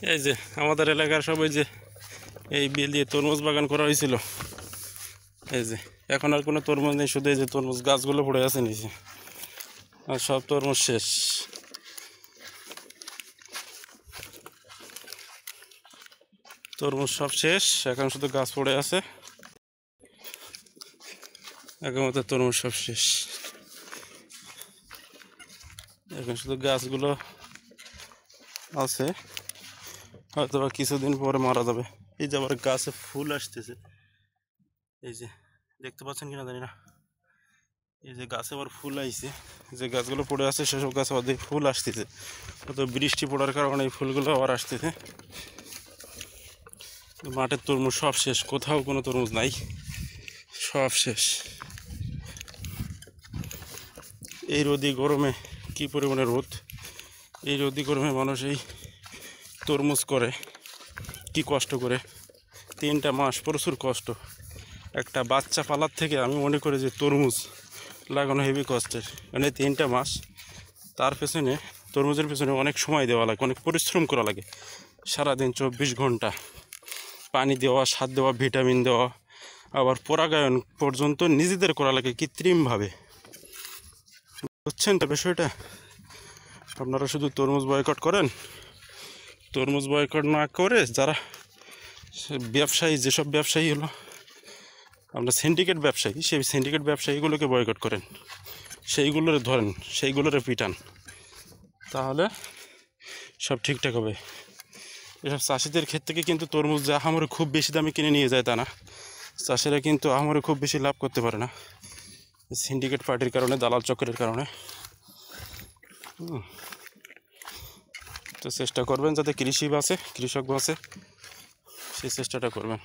এই যে আমাদের এলাকার সবাই যে এই বিল দিয়ে তরমুজ বাগান করা হয়েছিল, এই যে এখন আর কোনো তরমুজ নেই, শুধু এই যে তরমুজ গাছগুলো পড়ে আছে নিচে, আর সব তরমুজ শেষ। তরমুজ সব শেষ, এখন শুধু গাছ পড়ে আছে। আগের মতো তরমুজ সব শেষ, এখন শুধু গাছগুলো আছে, হয়তো বা কিছুদিন পরে মারা যাবে। এই যে আবার গাছে ফুল আসতেছে, এই যে দেখতে পাচ্ছেন কিনা জানি না, এই যে গাছে আবার ফুল আইছে। যে গাছগুলো পড়ে আছে সেসব গাছে আবার ফুল আসতেছে, হয়তো বৃষ্টি পড়ার কারণে এই ফুলগুলো আবার আসতেছে। মাঠের তরমুজ সব শেষ, কোথাও কোনো তরমুজ নাই, সব শেষ। এই রোদি গরমে, কি পরিমাণে রোদ, এই রোদি গরমে মানুষ এই তরমুজ করে, কি কষ্ট করে, 3টা মাস প্রচুর কষ্ট। একটা বাচ্চা পালার থেকে আমি মনে করি যে তরমুজ লাগানো হেভি কষ্টের, মানে 3টা মাস তার পেছনে, তরমুজের পেছনে অনেক সময় দেওয়া লাগে, অনেক পরিশ্রম করা লাগে। সারাদিন 24 ঘন্টা পানি দেওয়া, সার দেওয়া, ভিটামিন দেওয়া, আবার পরাগায়ন পর্যন্ত নিজেদের করা লাগে কৃত্রিমভাবে। বুঝছেন তো বিষয়টা? আপনারা শুধু তরমুজ বয়কট করেন, তরমুজ বয়কট না করে যারা ব্যবসায়ী, যেসব ব্যবসায়ী হলো আমরা সিন্ডিকেট ব্যবসায়ী, সেই সিন্ডিকেট ব্যবসায়ীগুলোকে বয়কট করেন, সেইগুলোরে ধরেন, সেইগুলোরে পিটান, তাহলে সব ঠিকঠাক হবে। এসব চাষিদের ক্ষেত্রে কিন্তু তরমুজ যে আহামরি খুব বেশি দামে কিনে নিয়ে যায় তা না, চাষিরা কিন্তু আহামরি খুব বেশি লাভ করতে পারে না সিন্ডিকেট পার্টির কারণে, দালাল চক্রের কারণে। তো চেষ্টা করবেন যাতে কৃষি বাঁচে, কৃষক বাঁচে, সেই চেষ্টাটা করবেন।